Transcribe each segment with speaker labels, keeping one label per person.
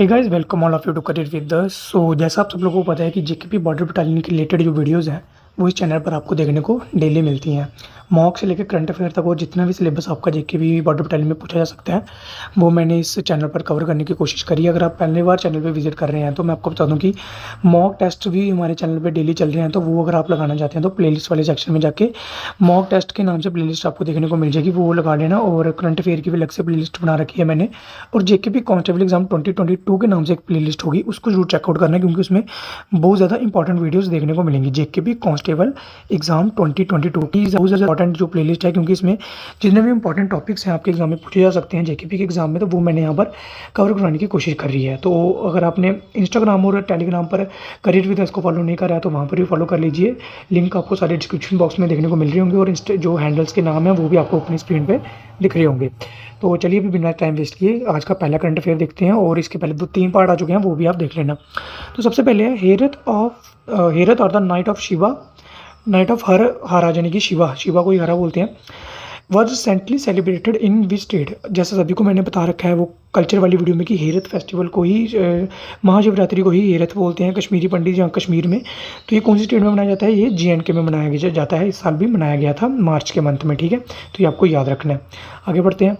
Speaker 1: Hey guys, welcome all of you to career with us. So जैसा आप सब लोगों को पता है कि जेकेपी बॉर्डर बटालियन के रिलेटेड जो वीडियोस हैं वो इस चैनल पर आपको देखने को डेली मिलती हैं। मॉक से लेकर करंट अफेयर तक और जितना भी सिलेबस आपका जेकेपी बॉर्डर बटालियन में पूछा जा सकता है वो मैंने इस चैनल पर कवर करने की कोशिश करी है। अगर आप पहली बार चैनल पर विजिट कर रहे हैं तो मैं आपको बता दूँ कि मॉक टेस्ट भी हमारे चैनल पर डेली चल रहे हैं, तो वो अगर आप लगाना चाहते हैं तो प्लेलिस्ट वाले सेक्शन में जाके मॉक टेस्ट के नाम से प्लेलिस्ट आपको देखने को मिल जाएगी, वो लगा लेना। और करंट अफेयर की भी अलग से प्लेलिस्ट बना रखी है मैंने, और जेकेपी कांस्टेबल एग्जाम 2022 के नाम से एक प्लेलिस्ट होगी, उसको जरूर चेकआउट करना है क्योंकि उसमें बहुत ज़्यादा इंपॉर्टेंट वीडियोस देखने को मिलेंगी। जेकेपी कांस्टेबल एग्जाम 2022 की बहुत ज़्यादा इंपॉर्टेंट जो प्लेलिस्ट है, क्योंकि इसमें जितने भी इंपॉर्टेंट टॉपिक्स हैं आपके एग्जाम में पूछे जा सकते हैं जेकेपी के एग्जाम में, तो वो मैंने यहाँ पर कवर कराने की कोशिश कर रही है। तो अगर आपने इंस्टाग्राम और टेलीग्राम पर करियर विद अस को फॉलो नहीं करा है तो वहाँ पर भी फॉलो कर लीजिए। लिंक आपको सारे डिस्क्रिप्शन बॉक्स में देखने को मिल रही होंगे, और जो हैंडल्स के नाम है वो भी आपको अपनी स्क्रीन पर दिख रहे होंगे। तो चलिए अभी बिना टाइम वेस्ट किए आज का पहला करंट अफेयर देखते हैं, और इसके पहले 2-3 पार्ट आ चुके हैं, वो भी आप देख लेना। तो सबसे पहले है हेरत और the night of Shiva, night of हरा यानी कि शिवा को ही हरा बोलते हैं, was recently celebrated in which state. जैसा सभी को मैंने बता रखा है वो कल्चर वाली वीडियो में कि हेरत फेस्टिवल को ही महाशिवरात्रि को ही हेरत बोलते हैं कश्मीरी पंडित जहाँ कश्मीर में। तो ये कौन सी स्टेट में मनाया जाता है? ये JNK में मनाया जाता है। इस साल भी मनाया गया था मार्च के मंथ में, ठीक है, तो ये आपको याद रखना है। आगे बढ़ते हैं।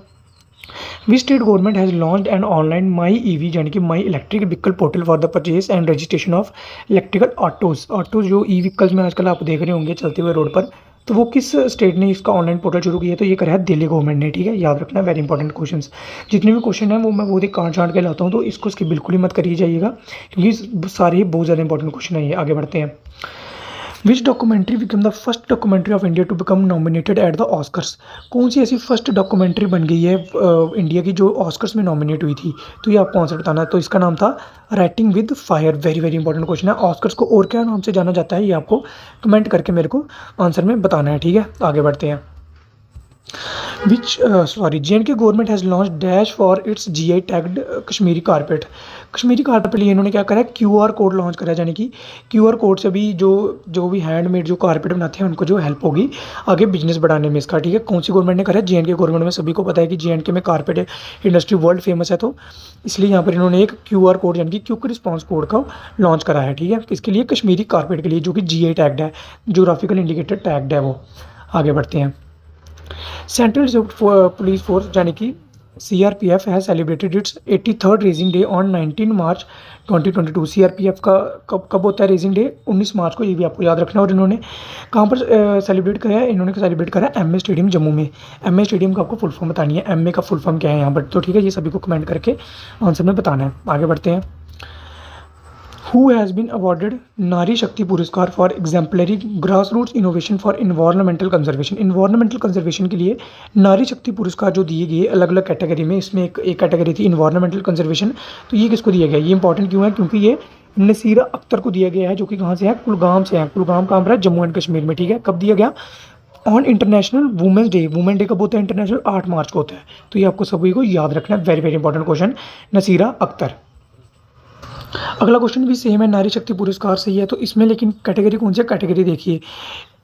Speaker 1: Which state government has launch an online my EV यानी कि my electric vehicle portal for the purchase and registration of electrical autos जो व्हीकल्स में आजकल आप देख रहे होंगे चलते हुए रोड पर, तो वो किस स्टेट ने इसका ऑनलाइन पोर्टल शुरू किया है? तो ये करा है दिल्ली गवर्नमेंट ने, ठीक है, याद रखना है, वेरी इंपॉर्टेंट क्वेश्चंस। जितने भी क्वेश्चन हैं वो मैं बहुत ही काट छांट के लाता हूँ, तो इसको इसकी बिल्कुल ही मत करिए जाइएगा क्योंकि सारे ही बहुत ज़्यादा इंपॉर्टेंट क्वेश्चन है ये। आगे बढ़ते हैं। Which documentary become the first documentary of India to become nominated at the Oscars. कौन सी ऐसी फर्स्ट डॉक्यूमेंट्री बन गई है इंडिया की जो ऑस्कर्स में नॉमिनेट हुई थी? तो ये आपको आंसर बताना है। तो इसका नाम था writing with fire. Very very important question है। ऑस्कर्स को और क्या नाम से जाना जाता है ये आपको कमेंट करके मेरे को आंसर में बताना है, ठीक है। आगे बढ़ते हैं। JNK government has launch dash for its GI tagged Kashmiri carpet. Kashmiri carpet लिए इन्होंने क्या करा है? QR कोड लॉन्च करा है, यानी कि QR कोड से भी जो भी हैंडमेड जो कारपेट बनाते हैं उनको जो हेल्प होगी आगे बिजनेस बढ़ाने में इसका, ठीक है। कौन सी गवर्नमेंट ने करा है? JNK गवर्नमेंट में। सभी को पता है कि JNK में कारपेट इंडस्ट्री वर्ल्ड फेमस है, तो इसलिए यहाँ पर इन्होंने एक QR कोड यानी कि क्विक रिस्पॉन्स कोड का लॉन्च करा है, ठीक है, किसके लिए? कश्मीरी कारपेट के लिए, जो कि GI टैग्ड है, जोग्राफिकल इंडिकेटर टैग्ड है वो। आगे बढ़ते हैं। सेंट्रल रिजर्व पुलिस फोर्स यानी कि CRPF है celebrated it's 83rd raising day on 19 March 2022। CRPF का कब होता है रेजिंग डे? 19 मार्च को, ये भी आपको याद रखना है। और इन्होंने कहाँ पर सेलिब्रेट करा है? इन्होंने सेलिब्रेट करा है MA स्टेडियम जम्मू में। MA स्टेडियम का आपको फुल फॉर्म बतानी है, MA का फुल फॉर्म क्या है यहाँ पर, तो ठीक है, ये सभी को कमेंट करके आंसर में बताना है। आगे बढ़ते हैं। Who has been awarded Nari Shakti Puraskar for exemplary grass roots innovation for environmental conservation. Environmental conservation के लिए नारी शक्ति पुरस्कार जो दिए गए अलग अलग कैटेगरी में, इसमें एक कैटेगरी थी इन्वायरमेंटल कंजर्वेशन। तो ये किसको दिया गया? ये इंपॉर्टेंट क्यों है? क्योंकि ये नसीरा अख्तर को दिया गया है, जो कि कहाँ से है? कुलगाम से है। कुलगाम कहाँ पर है? जम्मू एंड कश्मीर में, ठीक है। कब दिया गया? On international women's day. Women day कब होता है? इंटरनेशनल 8 मार्च को होता है। तो ये आपको सभी को याद रखना है, very very important question, Nasira Akhtar. अगला क्वेश्चन भी सेम है, नारी शक्ति पुरस्कार से ही है, तो इसमें लेकिन कैटेगरी कौन सी है? कैटेगरी देखिए,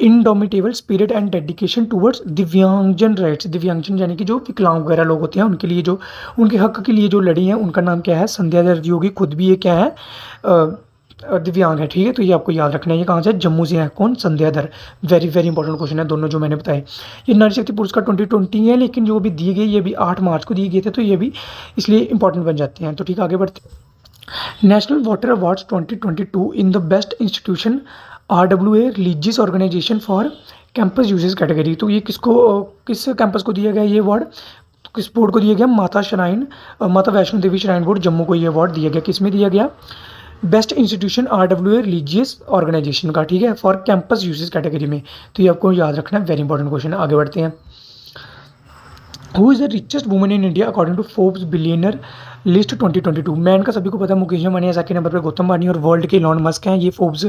Speaker 1: indomitable spirit and dedication towards दिव्यांगजन राइट्स। दिव्यांगजन यानी कि जो विकलांग वगैरह लोग होते हैं उनके लिए, जो उनके हक के लिए जो लड़ी हैं, उनका नाम क्या है? संध्या दर्जी होगी। खुद भी ये क्या है? दिव्यांग है, ठीक है, तो ये आपको याद रखना है। ये कहाँ से? जम्मू से है। कौन? संध्या दर। वेरी वेरी इंपॉर्टेंट क्वेश्चन है दोनों जो मैंने बताए। ये नारी शक्ति पुरस्कार 2020 है, लेकिन जो भी दिए गए ये भी 8 मार्च को दिए गए थे, तो ये भी इसलिए इंपॉर्टेंट बन जाते हैं। तो ठीक है, आगे बढ़ते हैं। National water awards 2022 in the best institution RWA religious organisation for campus uses category. तो ये किस कैंपस को दिया गया ये अवार्ड? तो किस बोर्ड को दिया गया? माता वैष्णो देवी श्राइन बोर्ड जम्मू को ये अवार्ड दिया गया। किस में दिया गया? Best institution RWA religious organisation का, ठीक है, फॉर कैंपस यूजेस कैटेगरी में। तो ये आपको याद रखना है, वेरी इंपॉर्टेंट क्वेश्चन है। आगे बढ़ते हैं। Who is the richest woman in India according to Forbes billionaire list 2022। मैन का सभी को पता है मुकेश अंबानी है, सेकंड नंबर पे गौतम अडानी, और वर्ल्ड के इलॉन मस्क हैं। ये फोर्ब्स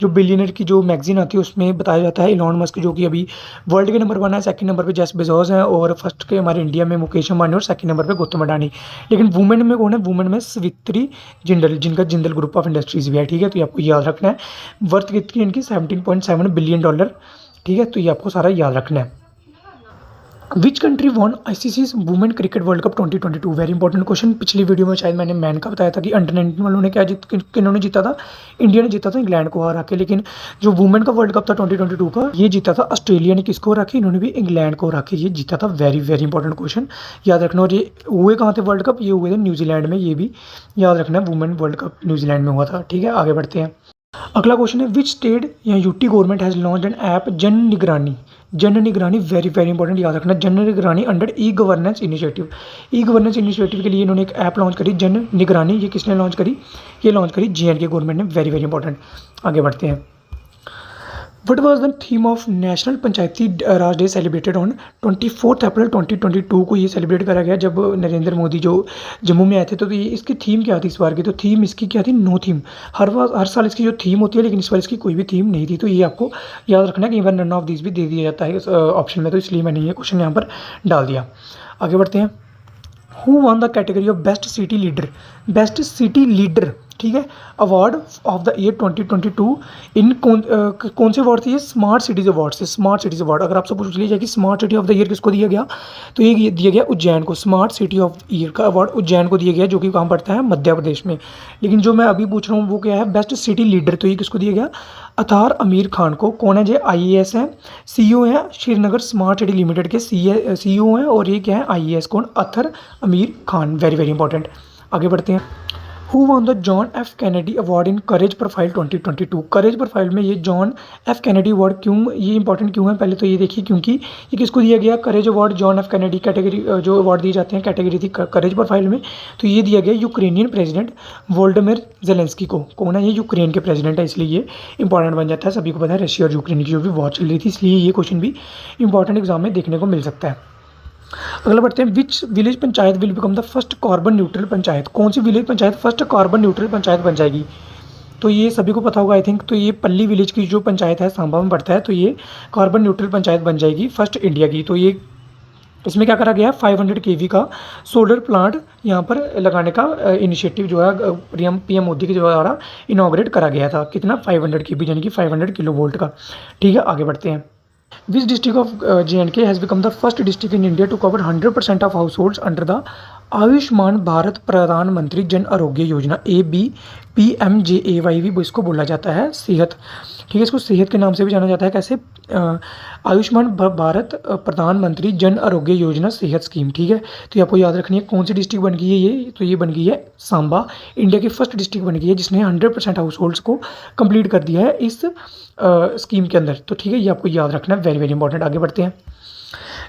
Speaker 1: जो बिलियनर की जो मैगजीन आती है उसमें बताया जाता है इलॉन मस्क जो कि अभी वर्ल्ड के नंबर 1 है, सेकंड नंबर पे जेफ बेजोस हैं, और फर्स्ट के हमारे इंडिया में मुकेश अंबानी, और सेकंड नंबर पे गौतम अडानी। लेकिन वुमेन में कौन है? वुमेन में सवित्री जिंदल, जिनका जिंदल ग्रुप ऑफ इंडस्ट्रीज भी है, ठीक है, तो ये आपको याद रखना है। वर्थ कितनी इनकी? $17.7 बिलियन, ठीक है, तो ये आपको सारा याद रखना है। Which country won ICC women cricket world cup 2022? Very important question. पिछली वीडियो में शायद मैंने मैन का बताया था कि अंडर 19 वालों ने क्या किन्होंने जीता था, इंडिया ने जीता था इंग्लैंड को हरा के। लेकिन जो वुमेन का वर्ल्ड कप था 2022 का, ये जीता था ऑस्ट्रेलिया ने। किसको हरा के? इन्होंने भी इंग्लैंड को हरा के ये जीता था। वेरी वेरी इंपॉर्टेंट क्वेश्चन, याद रखना। और ये हुए कहाँ थे वर्ल्ड कप? ये हुए थे न्यूजीलैंड में। ये भी याद रखना, वुमेन वर्ल्ड कप न्यूजीलैंड में हुआ था। ठीक है, आगे बढ़ते हैं। अगला क्वेश्चन है, विच स्टेट या UT government has launch N app जन निगरानी? जन निगरानी वेरी वेरी इंपॉर्टेंट, याद रखना। जन निगरानी under e governance initiative. E governance initiative के लिए इन्होंने एक ऐप लॉन्च करी, जन निगरानी। ये किसने लॉन्च करी? ये लॉन्च करी JNK गवर्नमेंट ने। वेरी वेरी इंपॉर्टेंट, आगे बढ़ते हैं। What was the theme of national Panchayati Raj day celebrated on 24 अप्रैल 2022 को? ये सेलिब्रेट करा गया जब नरेंद्र मोदी जो जम्मू में आए थे। तो ये इसकी थीम क्या थी इस बार की? तो थीम इसकी क्या थी? No theme. हर साल इसकी जो थीम होती है, लेकिन इस बार इसकी कोई भी थीम नहीं थी। तो ये आपको याद रखना है कि बार नन ऑफ दिस भी दे दिया जाता है इस ऑप्शन में, तो इसलिए मैंने ये क्वेश्चन यहाँ पर डाल दिया। आगे बढ़ते हैं। Who one the category of best city leader? Best city leader, ठीक है, अवार्ड ऑफ द ईयर 2022 इन कौन से अवार्ड थे? ये स्मार्ट सिटीज़ अवार्ड से। स्मार्ट सिटीज़ अवार्ड अगर आपसे पूछ लिया जाए कि smart city of the year किसको दिया गया, तो ये दिया गया उज्जैन को। स्मार्ट सिटी ऑफ ईयर का अवार्ड उज्जैन को दिया गया, जो कि कहाँ पड़ता है? मध्य प्रदेश में। लेकिन जो मैं अभी पूछ रहा हूँ वो क्या है? Best city leader. तो ये किसको दिया गया? अतार अमीर खान को। कौन है? जो IAS हैं, CEO हैं श्रीनगर स्मार्ट सिटी लिमिटेड के CEO हैं। और ये क्या है? IAS कौन? अतर अमीर खान। वेरी वेरी इंपॉर्टेंट, आगे बढ़ते हैं। Who one the John F Kennedy award in courage profile 2022? Courage profile में ये जॉन F कैनेडी अवार्ड क्यों, ये इंपॉर्टेंट क्यों है? पहले तो ये देखिए, क्योंकि ये किसको दिया गया? Courage award John F Kennedy category, जो अवार्ड दिए जाते हैं कैटेगरी थी करेज प्रोफाइल में। तो ये दिया गया यूक्रेनियन प्रेसिडेंट वोल्डमिर जेलेंस्की को। कौन है? ये यूक्रेन के प्रेसिडेंट है, इसलिए ये इंपॉर्टेंट बन जाता है। सभी को पता है रशिया और यूक्रेन की जो भी वॉर चल रही थी, इसलिए ये क्वेश्चन भी इंपॉर्टेंट एग्जाम में देखने को मिल सकता है। अगला बढ़ते हैं। Which village panchayat will become the first carbon neutral panchayat? कौन सी village panchayat first carbon neutral panchayat बन जाएगी? तो ये सभी को पता होगा आई थिंक। तो ये पल्ली विलेज की जो पंचायत है, सांबा में पड़ता है, तो ये कार्बन न्यूट्रल पंचायत बन जाएगी फर्स्ट इंडिया की। तो ये इसमें क्या करा गया? 500 kV का सोलर प्लांट यहाँ पर लगाने का इनिशिएटिव जो है PM मोदी के द्वारा इनॉग्रेट करा गया था। कितना? 500 kV, यानी कि 500 किलोवोल्ट का। ठीक है, आगे बढ़ते हैं। Which district of J&K has become the first district in India to cover 100% of households under the Ayushman Bharat प्रधानमंत्री जन आरोग्य योजना? ABPMJAY भी इसको बोला जाता है, सेहत। ठीक है, इसको सेहत के नाम से भी जाना जाता है। कैसे? आयुष्मान भारत प्रधानमंत्री जन आरोग्य योजना सेहत स्कीम। ठीक है, तो ये आपको याद रखनी है। कौन सी डिस्ट्रिक्ट बन गई है ये? तो ये बन गई है सांबा। इंडिया की फर्स्ट डिस्ट्रिक्ट बन गई है जिसने 100% हाउस होल्ड्स को कंप्लीट कर दिया है इस स्कीम के अंदर। तो ठीक है, ये आपको याद रखना है। वेरी वेरी इंपॉर्टेंट, आगे बढ़ते हैं।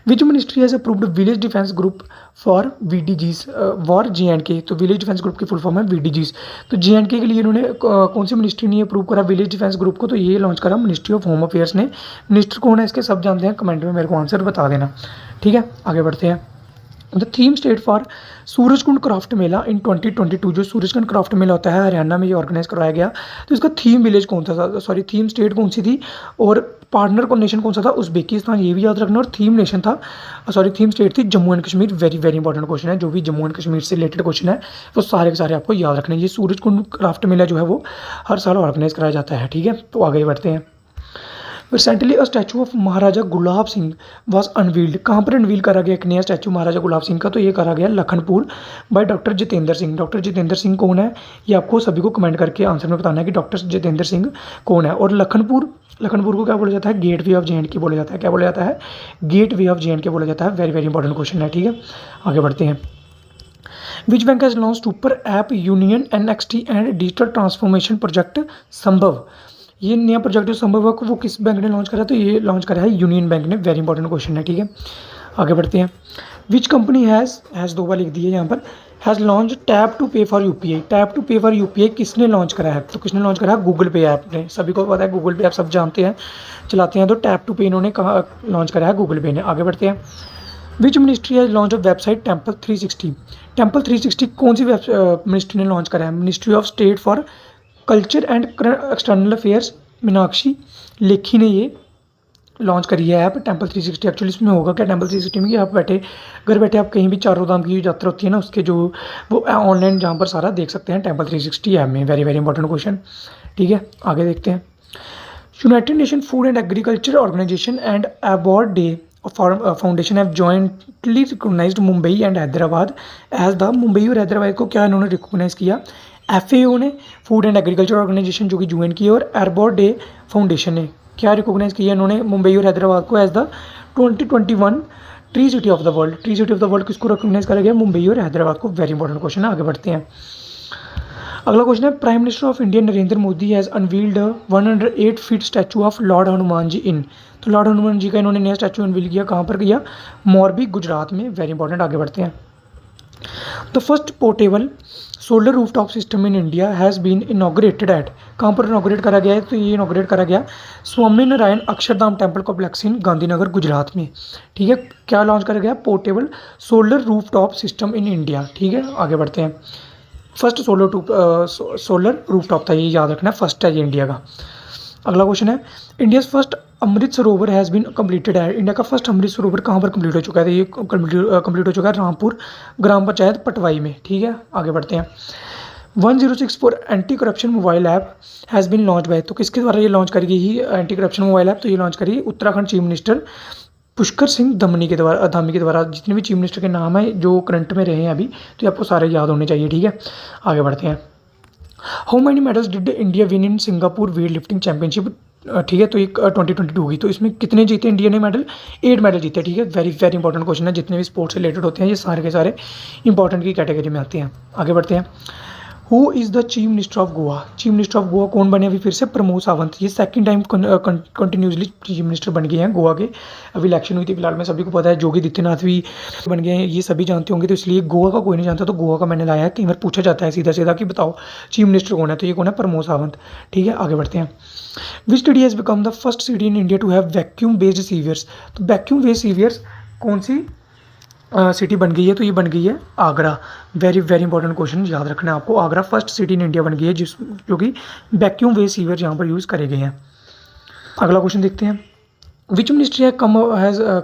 Speaker 1: Which ministry has approved village defence group for VDGs for J&K? तो विलेज डिफेंस ग्रुप की फुल फॉर्म है VDGs। तो J&K के लिए इन्होंने कौन सी मिनिस्ट्री ने अप्रूव करा विलेज डिफेंस ग्रुप को? तो ये लॉन्च करा मिनिस्ट्री ऑफ होम अफेयर्स ने। मिनिस्टर कौन है इसके? सब जानते हैं, कमेंट में मेरे को आंसर बता देना। ठीक है, आगे बढ़ते हैं। The theme state for Surajkund craft Mela in 2022, जो सूरजकुंड क्राफ्ट मेला होता है हरियाणा में, ये ऑर्गेनाइज करवाया गया। तो इसका थीम विलेज कौन सा था? सॉरी, थीम स्टेट कौन सी थी? और पार्टनर को नेशन कौन सा था? उज़्बेकिस्तान, ये भी याद रखना। और थीम नेशन था, सॉरी थीम स्टेट थी Jammu and Kashmir. Very very important question है। जो भी जम्मू एंड कश्मीर से रिलेटेड क्वेश्चन है वो सारे के सारे आपको याद रखने। ये सूरजकुंड क्राफ्ट मेला जो है वो हर साल ऑर्गेनाइज कराया जाता है। ठीक है, तो आगे बढ़ते हैं। Recently a statue of Maharaja Gulab Singh was unveiled. कहाँ पर अनवील करा गया एक नया स्टैचू महाराजा गुलाब सिंह का? तो ये करा गया Lakhanpur by doctor Jitendra Singh. Doctor Jitendra Singh कौन है? ये आपको सभी को कमेंट करके आंसर में बताना है कि डॉक्टर जितेंद्र सिंह कौन है। और लखनपुर को क्या बोला जाता है? गेट वे ऑफ J&K बोला जाता है। क्या बोला जाता है? गेट वे ऑफ J&K बोला जाता है। वेरी वेरी इंपॉर्टेंट क्वेश्चन है। ठीक है, आगे बढ़ते हैं। Which bank has launch super app union NXT and digital transformation project संभव? ये नया प्रोजेक्ट जो संभव है वो किस बैंक ने लॉन्च करा? तो ये लॉन्च करा है यूनियन बैंक ने। वेरी इंपॉर्टेंट क्वेश्चन है। ठीक है, आगे बढ़ते हैं। विच कंपनी हैज़ 2 बार लिख दी है यहाँ पर, हैज़ लॉन्च टैप टू पे फॉर UPI? टैप टू पे फॉर UPI किसने लॉन्च करा है? तो किसने लॉन्च करा है? गूगल पे ऐप ने। सभी को पता है गूगल पे ऐप सब जानते हैं, चलाते हैं। तो टैप टू पे इन्होंने कहा लॉन्च करा है? गूगल पे ने। आगे बढ़ते हैं। Which ministry has launch of website temple 360? Temple 360 कौन सी मिनिस्ट्री ने लॉन्च करा है? Ministry of state for culture and external affairs Meenakshi Lekhi ने ये लॉन्च करी है ऐप टेम्पल 360। एक्चुअली इसमें होगा क्या टेम्पल 360 में कि आप घर बैठे आप कहीं भी चारों धाम की यात्रा होती है ना, उसके जो वो ऑनलाइन जहाँ पर सारा देख सकते हैं टेम्पल 360 ऐप में। Very very important question. ठीक है, आगे देखते हैं। United Nation Food and Agriculture Organization and अवार्ड Day Foundation have jointly recognised Mumbai and Hyderabad as the, Mumbai और हैदराबाद को क्या इन्होंने रिकॉग्नाइज़ किया, FAO ने, फूड एंड एग्रीकल्चर ऑर्गेनाइजेशन जो कि UN की है, और एयरबोर्ड डे फाउंडेशन ने क्या रिकॉग्नाइज़ किया इन्होंने मुंबई और हैदराबाद को as the 2021 tree city of the world. Tree city of the world किसको रिकॉग्नाइज़ करा गया, मुंबई और हैदराबाद को। वेरी इंपॉर्टेंट क्वेश्चन है, आगे बढ़ते हैं। अगला क्वेश्चन है, prime minister of India Narendra Modi has unveiled 108 feet statue of Lord Hanuman ji in. तो लॉर्ड हनुमान जी का इन्होंने नया स्टैचू अनवील किया, कहाँ पर किया, मोरबी गुजरात में। वेरी इंपॉर्टेंट, आगे बढ़ते हैं। The first portable solar rooftop system in India has been inaugurated at, कहाँ पर इनाग्रेट करा गया है, तो ये इनाग्रेट करा गया Swami Narayan Akshardham temple complex in Gandhinagar Gujarat में। ठीक है, क्या लॉन्च करा गया, portable solar rooftop system in India. ठीक है, आगे बढ़ते हैं। फर्स्ट सोलर रूफटॉप था, ये याद रखना, फर्स्ट है ये इंडिया का। अगला क्वेश्चन है, India's first Amrit Sarovar has been completed है। इंडिया का फर्स्ट अमृत सरोवर कहाँ पर कंप्लीट हो चुका है, तो ये कंप्लीट हो चुका है रामपुर ग्राम पंचायत पटवाई में। ठीक है, आगे बढ़ते हैं। 1064 anti corruption mobile app has been launch by, तो किसके द्वारा ये लॉन्च करी गई ही एंटी करप्शन मोबाइल ऐप, तो ये लॉन्च करी उत्तराखंड चीफ मिनिस्टर पुष्कर सिंह धामी के द्वारा। जितने भी चीफ मिनिस्टर के नाम है जो करंट में रहे हैं अभी, तो ये आपको सारे याद होने चाहिए। ठीक है, आगे बढ़ते हैं। How many medals did India win in Singapore weight lifting championship. ठीक है, तो ये 2022 की, तो इसमें कितने जीते इंडिया ने मेडल, 8 मेडल जीते। ठीक है, वेरी वेरी इंपॉर्टेंट क्वेश्चन है, जितने भी स्पोर्ट्स से रिलेटेड होते हैं ये सारे के सारे इंपॉर्टेंट की कैटेगरी में आते हैं। आगे बढ़ते हैं। Who is the chief minister of Goa. Chief minister of Goa कौन बने अभी फिर से, प्रमोद सावंत। ये second time continuously chief minister बन गए हैं गोवा के। अभी इलेक्शन हुई थी फिलहाल में, सभी को पता है, योगी आदित्यनाथ भी बन गए हैं, ये सभी जानते होंगे, तो इसलिए गोवा का कोई नहीं जानता, तो गोवा का मैंने लाया है। कई बार पूछा जाता है सीधा सीधा कि बताओ चीफ मिनिस्टर कौन है, तो ये कौन है, प्रमोद सावंत। ठीक है, आगे बढ़ते हैं। Which city has become the first city in India to have vacuum based sewers. तो वैक्यूम बेस्ड सीवियर्स कौन सी सिटी बन गई है, तो ये बन गई है Agra. Very very important question, याद रखना है आपको। Agra first city in India बन गई है जो कि वैक्यूम वेस्ट सीवर यहाँ पर यूज़ करे गए हैं। अगला क्वेश्चन देखते हैं। Which ministry has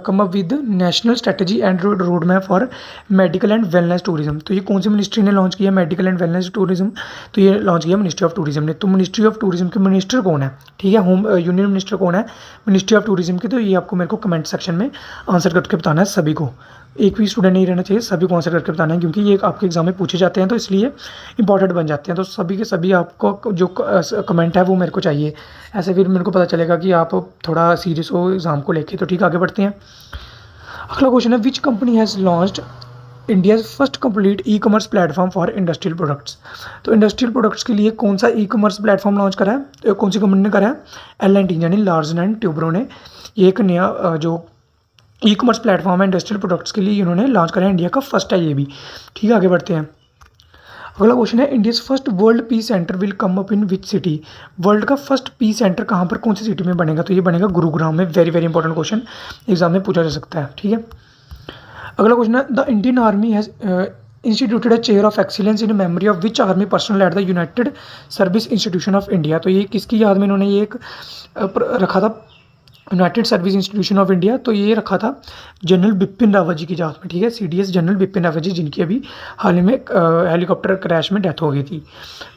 Speaker 1: come up with national strategy and road map for medical and wellness tourism. तो ये कौन सी मिनिस्ट्री ने लॉन्च किया मेडिकल एंड वेलनेस टूरिज्म, तो ये लॉन्च किया मिनिस्ट्री ऑफ टूरिज्म ने। तो मिनिस्ट्री ऑफ टूरिज्म के मिनिस्टर कौन है, ठीक है, होम यूनियन मिनिस्टर कौन है मिनिस्ट्री ऑफ टूरिज्म के, तो ये आपको मेरे को कमेंट सेक्शन में आंसर करके बताना है सभी को। एक भी स्टूडेंट नहीं रहना चाहिए, सभी को आंसर करके बताना है, क्योंकि ये आपके एग्जाम में पूछे जाते हैं, तो इसलिए इंपॉर्टेंट बन जाते हैं। तो सभी के सभी आपको जो कमेंट है वो मेरे को चाहिए, ऐसे फिर मेरे को पता चलेगा कि आप थोड़ा सीरियस हो एग्ज़ाम को लेके। तो ठीक है, आगे बढ़ते हैं। अगला क्वेश्चन है, which company has launched India's first complete e commerce platform for industrial products. तो इंडस्ट्रियल प्रोडक्ट्स के लिए कौन सा ई कॉमर्स प्लेटफॉर्म लॉन्च करा है, कौन सी कंपनी ने करा है, L&T यानी लार्सन एंड ट्यूब्रो ने। ये एक नया जो ई कॉमर्स प्लेटफॉर्म है इंडस्ट्रियल प्रोडक्ट्स के लिए, इन्होंने लॉन्च करा है, इंडिया का फर्स्ट है ये भी। ठीक है, आगे बढ़ते हैं। अगला क्वेश्चन है, India's first world peace centre will come up in which city. World का फर्स्ट पीस सेंटर कहाँ पर, कौन सी सिटी में बनेगा, तो ये बनेगा गुरुग्राम में। Very very important question, exam में पूछा जा सकता है। ठीक है, अगला क्वेश्चन है, the Indian army has instituted a chair of excellence in memory of which army personnel at the United service institution of India. तो ये किसकी याद में इन्होंने ये एक रखा था, United service institution of India, तो ये रखा था जनरल बिपिन रावत जी की याद में। ठीक है, CDS जनरल बिपिन रावत जी, जिनकी अभी हाल ही में हेलीकॉप्टर क्रैश में डेथ हो गई थी।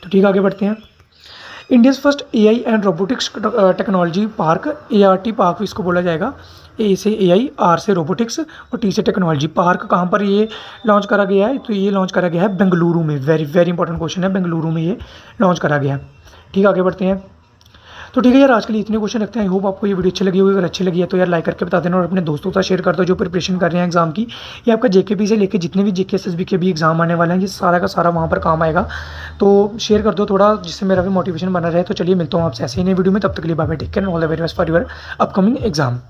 Speaker 1: तो ठीक है, आगे बढ़ते हैं। India's first AI and robotics technology park, ART park इसको बोला जाएगा। A से AI, R से रोबोटिक्स और T से टेक्नोलॉजी पार्क, कहाँ पर ये लॉन्च करा गया है, तो ये लॉन्च करा गया है बेंगलुरु में। वेरी वेरी इंपॉर्टेंट क्वेश्चन है, बेंगलुरु में ये लॉन्च करा गया है। ठीक है, आगे बढ़ते हैं। तो ठीक है यार, आज के लिए इतने क्वेश्चन रखते हैं। आई होप आपको ये वीडियो अच्छी लगी होगी। अगर अच्छी लगी है तो यार लाइक करके बता देना, और अपने दोस्तों के साथ शेयर कर दो जो प्रिपरेशन कर रहे हैं एग्जाम की। ये आपका JKP से लेकर जितने भी JK SSB के भी एग्जाम आने वाले हैं, ये सारा का सारा वहाँ पर काम आएगा। तो शेयर कर दो थोड़ा, जिससे मेरा भी मोटिवेशन बना रहे। तो चलिए मिलता हूँ आपसे ऐसे ही नई वीडियो में, तब तक के लिए bye bye, take care, all the very best for your upcoming exam.